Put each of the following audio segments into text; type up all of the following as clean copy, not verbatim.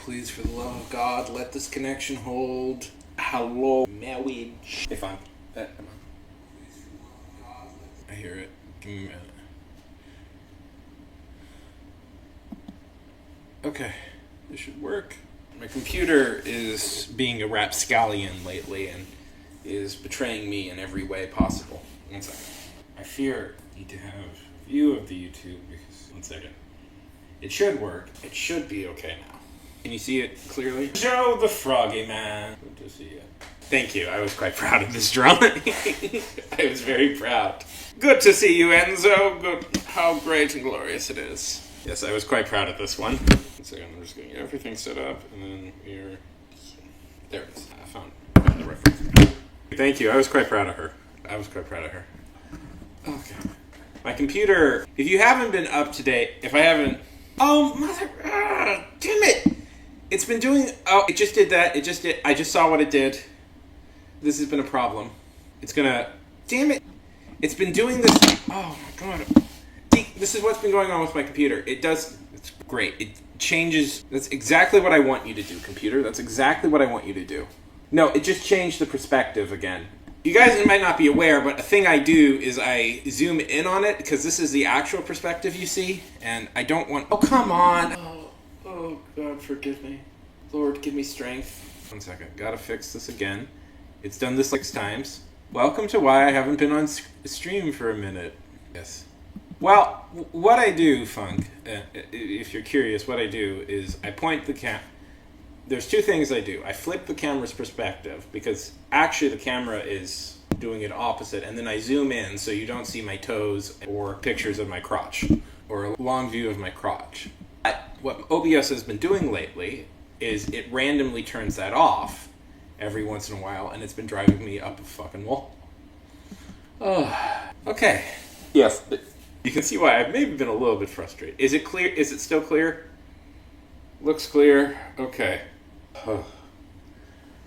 please, for the love of God, let this connection hold. Hello, marriage. Hey, fine. Come on. I hear it. Give me a minute. Okay, this should work. My computer is being a rapscallion lately and is betraying me in every way possible. 1 second. I fear I need to have a view of the YouTube because... 1 second. It should work. It should be okay now. Can you see it clearly? Joe the Froggy Man. Good to see you. Thank you. I was quite proud of this drawing. I was very proud. Good to see you, Enzo. Good. How great and glorious it is. Yes, I was quite proud of this one. 1 second. I'm just going to get everything set up, and then we're... There it is. I found the reference. Thank you. I was quite proud of her. Okay. My computer... If you haven't been up to date, if I haven't... Oh, mother... damn it! It's been doing... Oh, it just did that. It just did... I just saw what it did. This has been a problem. It's gonna... Damn it! It's been doing this... Oh, my God. See, this is what's been going on with my computer. It does... It's great. It changes... That's exactly what I want you to do, computer. That's exactly what I want you to do. No, it just changed the perspective again. You guys might not be aware, but a thing I do is I zoom in on it because this is the actual perspective you see, and I don't want... Oh, come on! Oh, God, forgive me. Lord, give me strength. 1 second. Gotta fix this again. It's done this 6 times. Welcome to why I haven't been on stream for a minute. Yes. Well, what I do, Funk, if you're curious, what I do is I point the cam... There's 2 things I do. I flip the camera's perspective because actually the camera is doing it opposite, and then I zoom in so you don't see my toes or pictures of my crotch or a long view of my crotch. What OBS has been doing lately is it randomly turns that off every once in a while, and it's been driving me up a fucking wall. Oh, okay. Yes, you can see why I've maybe been a little bit frustrated. Is it clear? Is it still clear? Looks clear. Okay. Oh.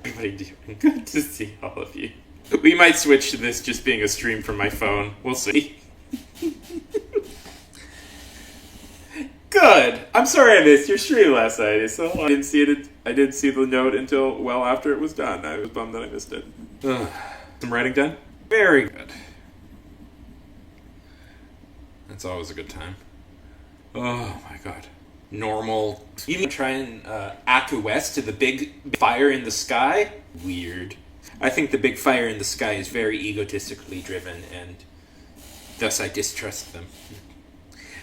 Everybody doing good to see all of you. We might switch to this just being a stream from my phone. We'll see. Good. I'm sorry I missed your stream last night. So I didn't see it. I didn't see the note until well after it was done. I was bummed that I missed it. Some writing done? Very good. That's always a good time. Oh my God. Normal. Even try and acquiesce to the big fire in the sky? Weird. I think the big fire in the sky is very egotistically driven, and thus I distrust them.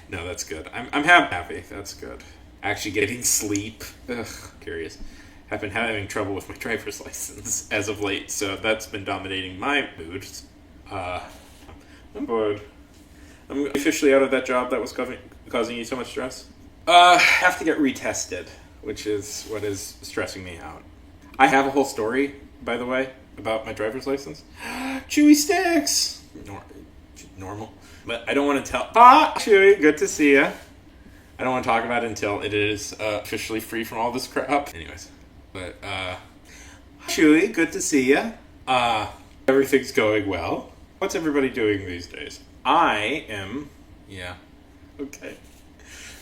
No, that's good. I'm happy. That's good. Actually getting sleep. Ugh, curious. I've been having trouble with my driver's license as of late, so that's been dominating my moods. I'm bored. I'm officially out of that job that was causing you so much stress. Have to get retested, which is what is stressing me out. I have a whole story, by the way, about my driver's license. Chewy sticks! Normal. But I don't want to tell... Chewy, good to see ya. I don't want to talk about it until it is officially free from all this crap. Anyways. But, Chewy, good to see ya. Everything's going well. What's everybody doing these days? I am... Yeah. Okay.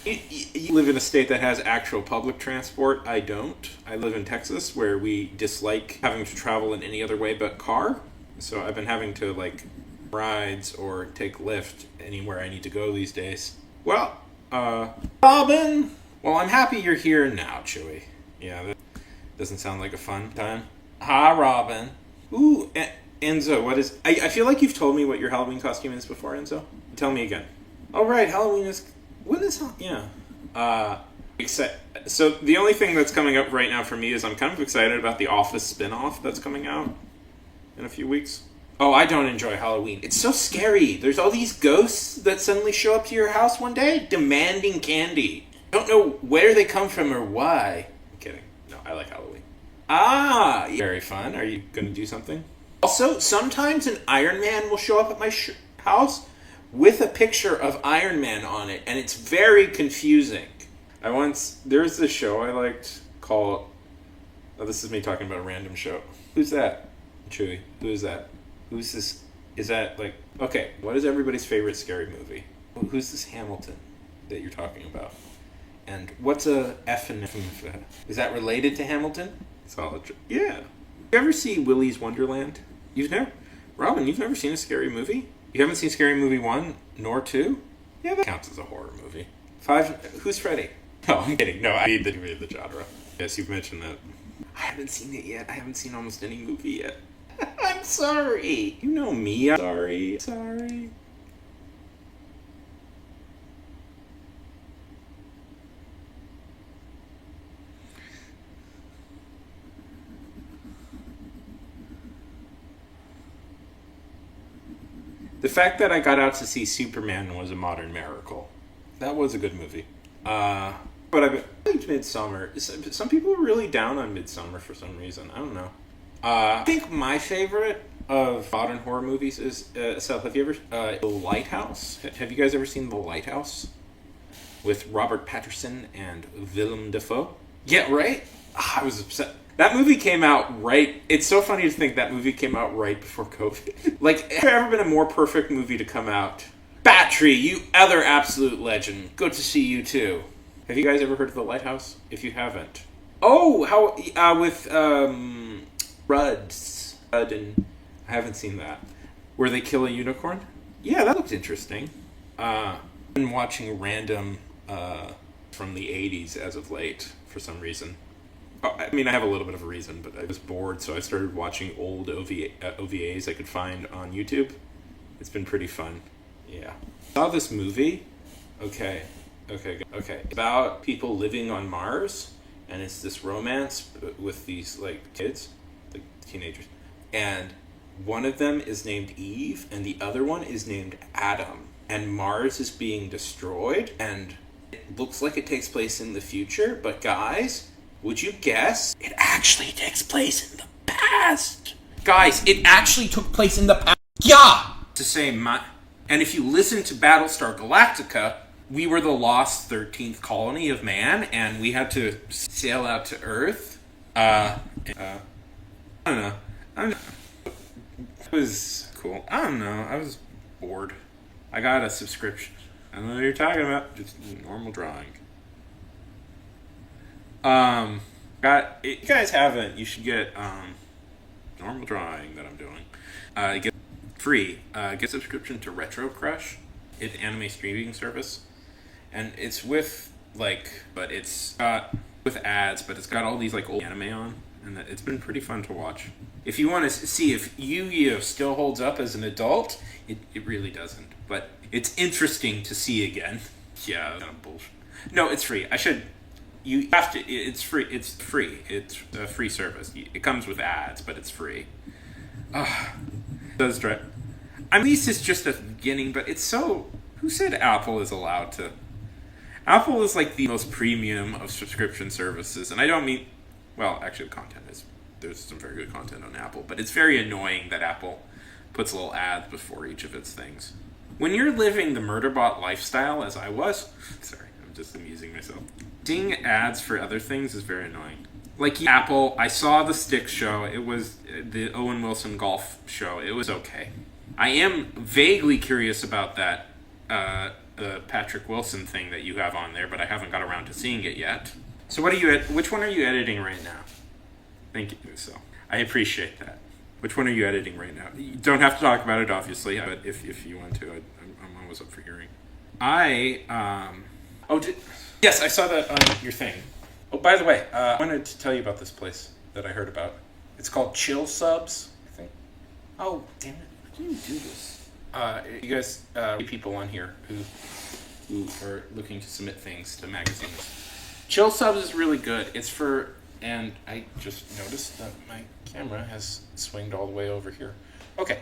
You live in a state that has actual public transport. I don't. I live in Texas, where we dislike having to travel in any other way but car. So I've been having to, rides or take Lyft anywhere I need to go these days. Well, Robin! Well, I'm happy you're here now, Chewy. Yeah, that doesn't sound like a fun time. Hi, Robin. Ooh, Enzo, what is... I feel like you've told me what your Halloween costume is before, Enzo. Tell me again. Oh, right, Halloween is... When is... Yeah. So the only thing that's coming up right now for me is I'm kind of excited about the Office spin-off that's coming out in a few weeks. Oh, I don't enjoy Halloween. It's so scary. There's all these ghosts that suddenly show up to your house one day demanding candy. I don't know where they come from or why. I'm kidding. No, I like Halloween. Very fun. Are you going to do something? Also, sometimes an Iron Man will show up at my house with a picture of Iron Man on it, and it's very confusing. There's this show I liked called... Oh, this is me talking about a random show. Who's that? Chewy. Who is that? Who's this? Is that, Okay, what is everybody's favorite scary movie? Who's this Hamilton that you're talking about? And what's a F and F? Is that related to Hamilton? Solid. Yeah. You ever see Willy's Wonderland? You've never, Robin. You've never seen a scary movie? You haven't seen Scary Movie 1 nor 2? Yeah, that counts as a horror movie. 5. Who's Freddy? No, I'm kidding. No, I need the genre. Yes, you've mentioned that. I haven't seen it yet. I haven't seen almost any movie yet. I'm sorry. You know me. I'm sorry. Sorry. The fact that I got out to see Superman was a modern miracle. That was a good movie. But I liked Midsommar. Some people are really down on Midsommar for some reason. I don't know. I think my favorite of modern horror movies is Sal. Have you ever The Lighthouse? Have you guys ever seen The Lighthouse with Robert Pattinson and Willem Dafoe? Yeah, right. I was upset. That movie came out right. It's so funny to think that movie came out right before COVID. Like, has there ever been a more perfect movie to come out? Battery, you other absolute legend. Good to see you too. Have you guys ever heard of The Lighthouse? If you haven't. Oh, how with Rudd and I haven't seen that. Where they kill a unicorn? Yeah, that looked interesting. I've been watching random from the 80s as of late for some reason. I mean, I have a little bit of a reason, but I was bored, so I started watching old OVAs I could find on YouTube. It's been pretty fun. Yeah. Saw this movie. Okay. About people living on Mars, and it's this romance with these, like, kids, like, teenagers. And one of them is named Eve, and the other one is named Adam. And Mars is being destroyed, and it looks like it takes place in the future, but guys, would you guess? It actually takes place in the past. Guys, it actually took place in the past. Yeah! To say and if you listen to Battlestar Galactica, we were the lost 13th colony of man, and we had to sail out to Earth. I don't know. It was cool. I don't know. I was bored. I got a subscription. I don't know what you're talking about. Just normal drawing. If you guys haven't, you should get normal drawing that I'm doing. Get free. Get subscription to Retro Crush. It's an anime streaming service, and it's with but it's got with ads, but it's got all these like old anime on, and it's been pretty fun to watch. If you want to see if Yu-Gi-Oh still holds up as an adult, it really doesn't, but it's interesting to see again. Yeah, kind of bullshit. No, it's free. You have to. It's free. It's free. It's a free service. It comes with ads, but it's free. It does try. At least it's just at the beginning, but it's so. Who said Apple is allowed to? Apple is like the most premium of subscription services, and I don't mean. Well, actually, the content is. There's some very good content on Apple, but it's very annoying that Apple puts a little ads before each of its things. When you're living the Murderbot lifestyle, as I was, sorry, I'm just amusing myself. Seeing ads for other things is very annoying. Like Apple, I saw the Styx show. It was the Owen Wilson golf show. It was okay. I am vaguely curious about that the Patrick Wilson thing that you have on there, but I haven't got around to seeing it yet. So which one are you editing right now? Thank you. So I appreciate that. Which one are you editing right now? You don't have to talk about it, obviously, but if you want to, I'm always up for hearing. Yes, I saw that on your thing. Oh, by the way, I wanted to tell you about this place that I heard about. It's called Chill Subs, I think. Oh, damn it. How do you do this? You guys, people on here who are looking to submit things to magazines. Chill Subs is really good. It's for, and I just noticed that my camera has swinged all the way over here. Okay.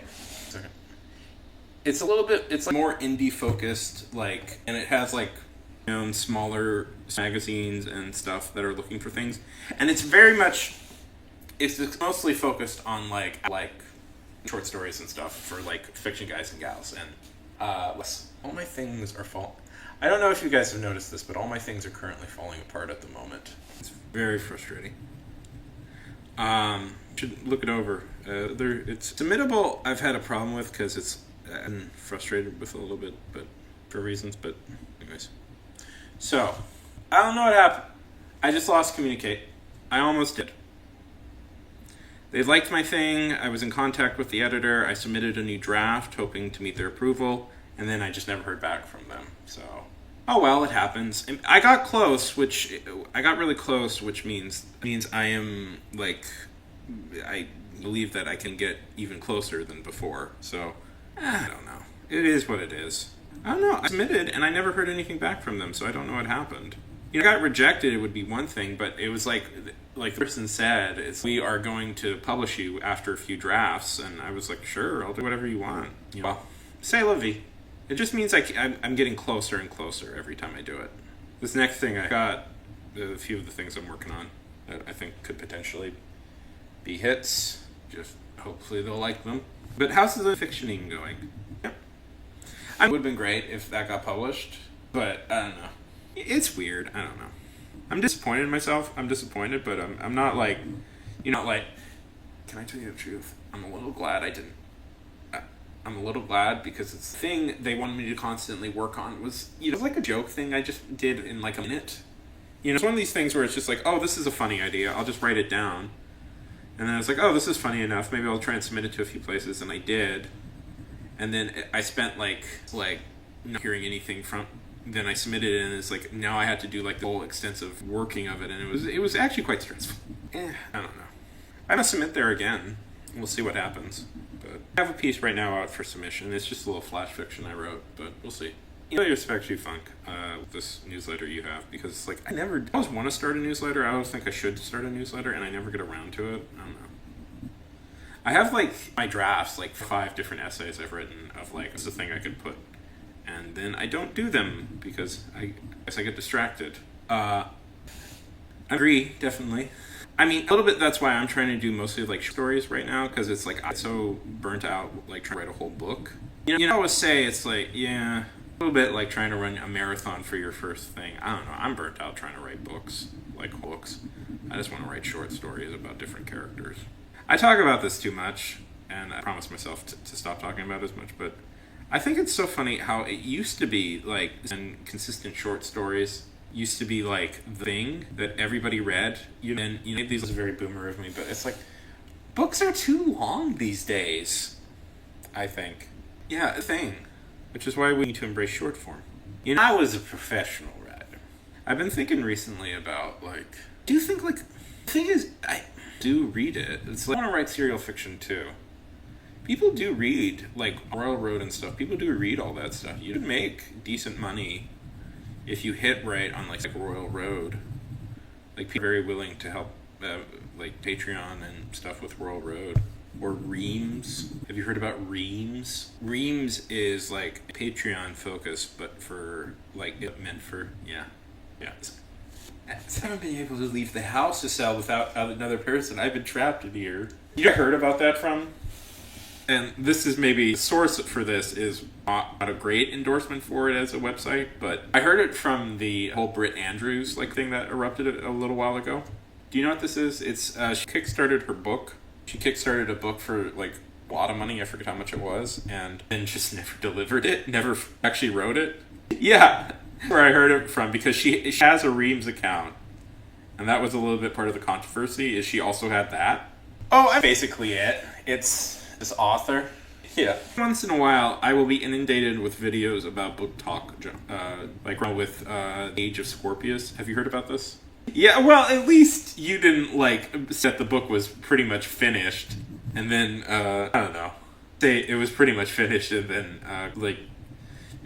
It's a little bit, it's like more indie focused, and it has smaller magazines and stuff that are looking for things, and it's mostly focused on like short stories and stuff for fiction guys and gals, and all my things are I don't know if you guys have noticed this, but all my things are currently falling apart at the moment. It's very frustrating. Should look it over. It's submittable. I've had a problem with because it's I'm frustrated with a little bit, but for reasons. But anyways. So, I don't know what happened. I just lost communicate. I almost did. They liked my thing. I was in contact with the editor. I submitted a new draft, hoping to meet their approval, and then I just never heard back from them. So, oh well, it happens. And I got really close, which means I am like, I believe that I can get even closer than before. So, I don't know. It is what it is. I don't know. I submitted, and I never heard anything back from them, so I don't know what happened. I got rejected, it would be one thing, but it was like the person said, we are going to publish you after a few drafts, and I was like, sure, I'll do whatever you want. Well, c'est la vie. It just means I'm getting closer and closer every time I do it. This next thing, I got a few of the things I'm working on that I think could potentially be hits. Just hopefully they'll like them. But how's the fictioning going? Yep. It would have been great if that got published, but I don't know. It's weird. I don't know. I'm disappointed in myself. I'm disappointed, but I'm not like, like, can I tell you the truth? I'm a little glad I didn't. I'm a little glad because it's the thing they wanted me to constantly work on was, it was like a joke thing I just did in like a minute. It's one of these things where it's just like, oh, this is a funny idea. I'll just write it down. And then I was like, oh, this is funny enough. Maybe I'll try and submit it to a few places. And I did. And then I spent like not hearing anything from. Then I submitted it, and it's like now I had to do like the whole extensive working of it, and it was actually quite stressful. I don't know. I'm gonna submit there again. We'll see what happens. But I have a piece right now out for submission. It's just a little flash fiction I wrote, but we'll see. I respect you, Funk, with this newsletter you have, because it's like I always want to start a newsletter. I always think I should start a newsletter, and I never get around to it. I don't know. I have like my drafts, like 5 different essays I've written of like it's a thing I could put. And then I don't do them because I guess I get distracted. I agree, definitely. I mean, a little bit that's why I'm trying to do mostly like stories right now, because it's like I'm so burnt out like trying to write a whole book. I always say it's like, yeah, a little bit like trying to run a marathon for your first thing. I don't know, I'm burnt out trying to write books, like books. I just want to write short stories about different characters. I talk about this too much, and I promise myself to stop talking about it as much, but I think it's so funny how it used to be like consistent short stories used to be like the thing that everybody read. And these is very boomer of me, but it's like books are too long these days. I think, yeah, a thing, which is why we need to embrace short form. I was a professional writer. I've been thinking recently about like, do you think like the thing is I do read it. It's like I want to write serial fiction too. People do read, like, Royal Road and stuff. People do read all that stuff. You can make decent money if you hit right on, like Royal Road. Like, people are very willing to help, like, Patreon and stuff with Royal Road. Or Reams. Have you heard about Reams? Reams is, like, Patreon focus, but for, like, meant for, yeah. I haven't been able to leave the house to sell without another person. I've been trapped in here. You heard about that from? And this is maybe the source for this is not a great endorsement for it as a website, but I heard it from the whole Britt Andrews like thing that erupted a little while ago. Do you know what this is? It's she kickstarted her book. She kickstarted a book for like a lot of money. I forget how much it was, and then just never delivered it. Never actually wrote it. Yeah, where I heard it from because she has a Reams account, and that was a little bit part of the controversy. Is she also had that? Oh, that's basically it. It's this author. Yeah. Once in a while, I will be inundated with videos about book talk, like with Age of Scorpius. Have you heard about this? Yeah, well, at least you didn't, like, say the book was pretty much finished, and then, I don't know, say it was pretty much finished, and then, like,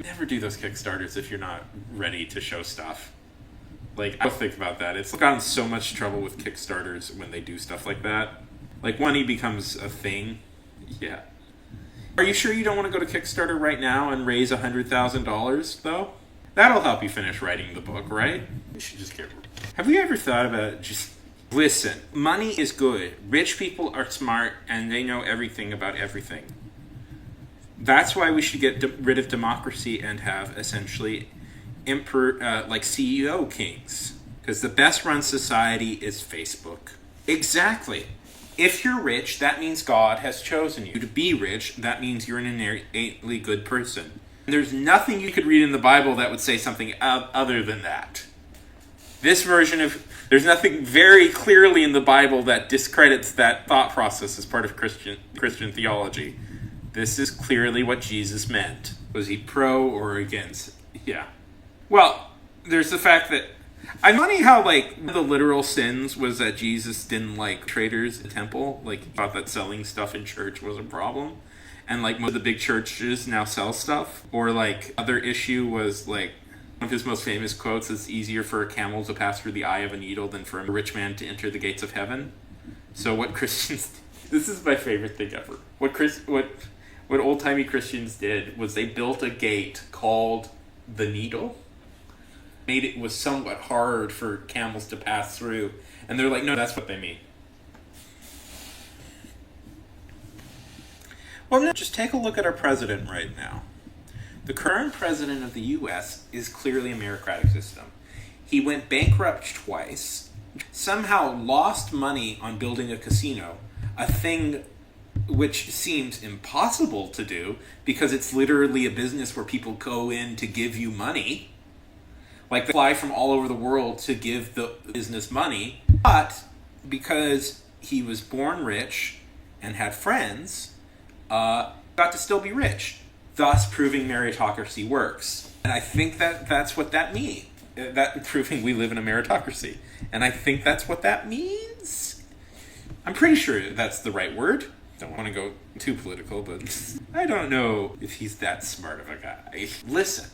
never do those Kickstarters if you're not ready to show stuff. Like, I think about that. It's gotten so much trouble with Kickstarters when they do stuff like that. Like, money becomes a thing. Yeah. Are you sure you don't want to go to Kickstarter right now and raise $100,000, though? That'll help you finish writing the book, right? You should just get... Have you ever thought about just... Listen, money is good. Rich people are smart, and they know everything about everything. That's why we should get rid of democracy and have, essentially, like CEO kings. Because the best-run society is Facebook. Exactly. If you're rich, that means God has chosen you. To be rich, that means you're an innately good person. There's nothing you could read in the Bible that would say something other than that. This version of... There's nothing very clearly in the Bible that discredits that thought process as part of Christian theology. This is clearly what Jesus meant. Was he pro or against? Yeah. Well, there's the fact that... I'm funny how, like, one of the literal sins was that Jesus didn't like traders in the temple. Like, he thought that selling stuff in church was a problem. And, like, most of the big churches now sell stuff. Or, like, other issue was, like, one of his most famous quotes is, easier for a camel to pass through the eye of a needle than for a rich man to enter the gates of heaven. So what Christians... This is my favorite thing ever. What old-timey Christians did was they built a gate called the Needle. Made it was somewhat hard for camels to pass through. And they're like, no, that's what they mean. Well, no, just take a look at our president right now. The current president of the U.S. is clearly a meritocratic system. He went bankrupt twice, somehow lost money on building a casino, a thing which seems impossible to do because it's literally a business where people go in to give you money. Like, they fly from all over the world to give the business money. But because he was born rich and had friends, got to still be rich, thus proving meritocracy works. And I think that's what that means. That proving we live in a meritocracy. And I think that's what that means. I'm pretty sure that's the right word. Don't want to go too political, but I don't know if he's that smart of a guy. Listen,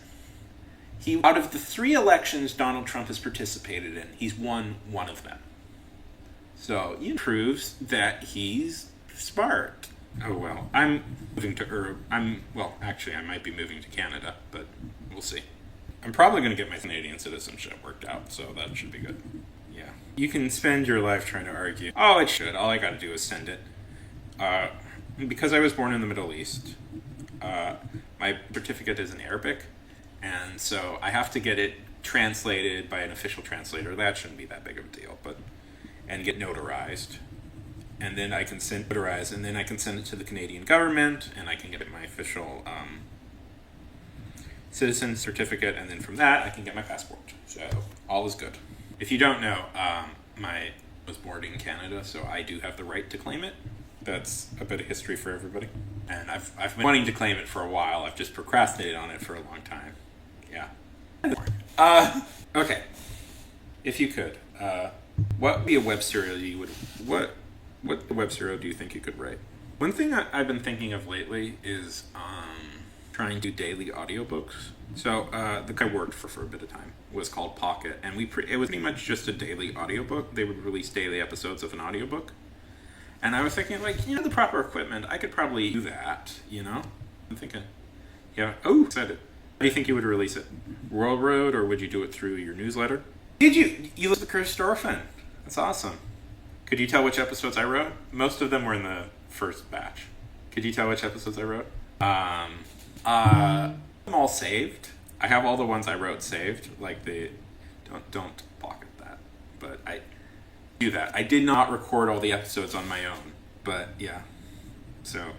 out of the 3 elections Donald Trump has participated in, he's won one of them. So it proves that he's smart. Oh well, I'm moving to actually I might be moving to Canada, but we'll see. I'm probably going to get my Canadian citizenship worked out, so that should be good. Yeah. You can spend your life trying to argue. Oh, it should. All I got to do is send it. Because I was born in the Middle East, my certificate is in Arabic, and so I have to get it translated by an official translator. That shouldn't be that big of a deal, and get notarized. And then I can send it to the Canadian government, and I can get my official citizen certificate, and then from that I can get my passport. So all is good. If you don't know, I was born in Canada, so I do have the right to claim it. That's a bit of history for everybody. And I've been wanting to claim it for a while. I've just procrastinated on it for a long time. Yeah. Okay. If you could, what would be a web serial you would... What web serial do you think you could write? One thing I've been thinking of lately is trying to do daily audiobooks. So the guy I worked for a bit of time was called Pocket, and it was pretty much just a daily audiobook. They would release daily episodes of an audiobook. And I was thinking, like, the proper equipment, I could probably do that, I'm thinking, yeah, excited. How do you think you would release it? World Road, or would you do it through your newsletter? You listened to Chris Dorfin. That's awesome. Could you tell which episodes I wrote? Most of them were in the first batch. Could you tell which episodes I wrote? I'm all saved. I have all the ones I wrote saved. Like, don't pocket that. But I do that. I did not record all the episodes on my own. But yeah. So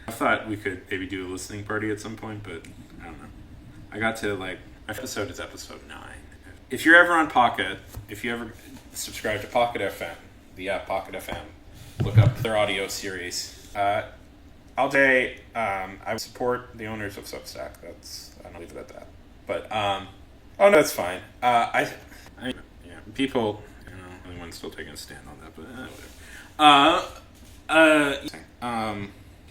I thought we could maybe do a listening party at some point, but I don't know. I got to, my episode is episode 9. If you're ever on Pocket, if you ever subscribe to Pocket FM, the app Pocket FM, look up their audio series. I'll say I would support the owners of Substack. I'll leave it at that. But oh no, that's fine. People, anyone's still taking a stand on that, but whatever.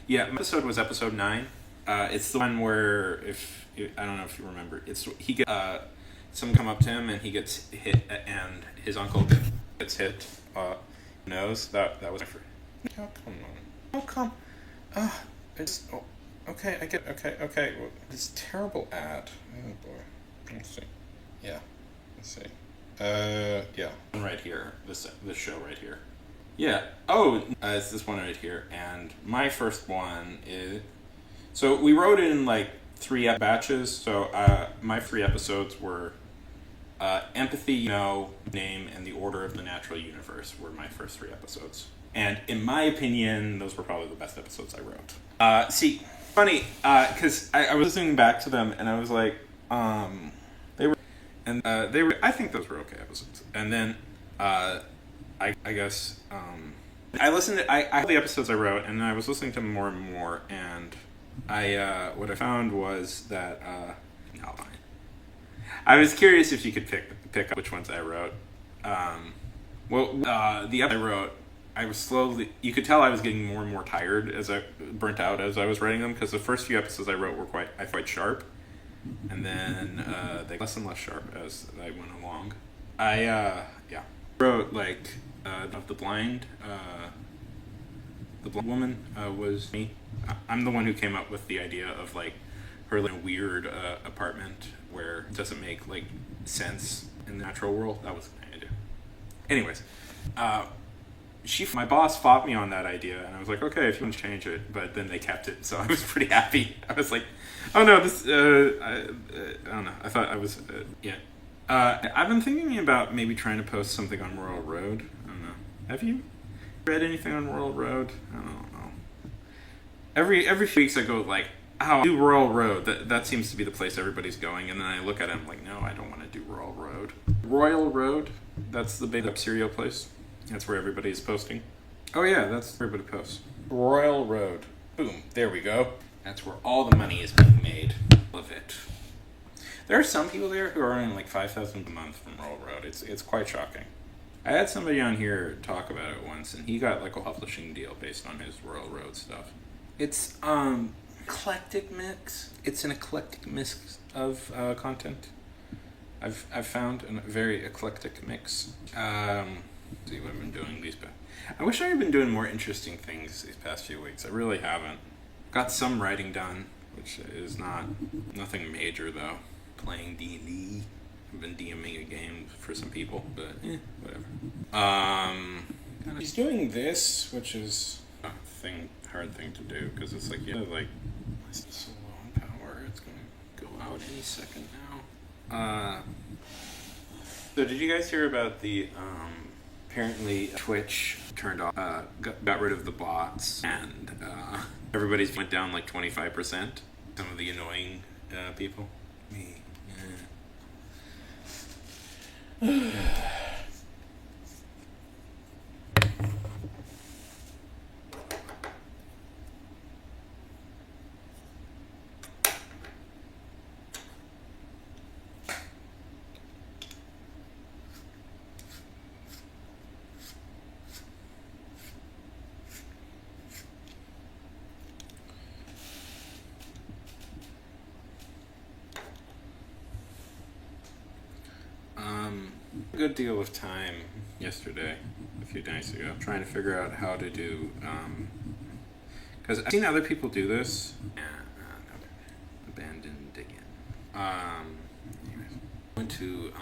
Yeah, episode was episode 9. It's the one where I don't know if you remember. He gets someone come up to him and he gets hit, and his uncle gets hit. Nose. That was my first. Oh, come on. Oh, come. Okay, I get. Okay. Well, this terrible ad. Oh boy. Let's see. Yeah. Let's see. Yeah. Right here. This show right here. Yeah. Oh, it's this one right here. And my first one is. So we wrote it in 3 batches. So my 3 episodes were. Empathy, Name, and The Order of the Natural Universe were my first 3 episodes. And in my opinion, those were probably the best episodes I wrote. See, funny, because I was listening back to them, and I was like, and they were. I think those were okay episodes. And then, I guess I listened to I the episodes I wrote, and I was listening to them more and more, and what I found was that not mine. I was curious if you could pick up which ones I wrote. The episode I wrote, I was slowly. You could tell I was getting more and more tired as I burnt out as I was writing them, because the first few episodes I wrote were quite sharp, and then they got less and less sharp as I went along. I wrote like of the blind woman was me. I'm the one who came up with the idea of like her in a weird apartment where it doesn't make like sense in the natural world. That was my idea. Anyways, my boss fought me on that idea, and I was like, okay, if you want to change it, but then they kept it, so I was pretty happy. I was like, oh no, this I don't know. I thought I was yeah. I've been thinking about maybe trying to post something on Royal Road. I don't know. Have you read anything on Royal Road? I don't know. Every few weeks I go like, oh, do Royal Road. That seems to be the place everybody's going, and then I look at it and I'm like, no, I don't want to do Royal Road. Royal Road, that's the big up cereal place. That's where everybody's posting. Oh yeah, that's where everybody posts. Royal Road. Boom, there we go. That's where all the money is being made. Love it. There are some people there who are earning like $5,000 a month from Royal Road. It's quite shocking. I had somebody on here talk about it once, and he got like a publishing deal based on his Royal Road stuff. It's eclectic mix. It's an eclectic mix of content. I've found a very eclectic mix. See what I've been doing these past. I wish I had been doing more interesting things these past few weeks. I really haven't. Got some writing done, which is nothing major though. Playing D&D. I've been DMing a game for some people, but whatever. He's doing this, which is a hard thing to do, because it's like, it's so low on power, it's gonna go out any second now. So did you guys hear about the apparently Twitch turned off, got rid of the bots, and everybody's went down like 25%? Some of the annoying people. Me. Yeah. A good deal of time yesterday, a few nights ago, trying to figure out how to do, because I've seen other people do this, abandoned again. Anyways, went to,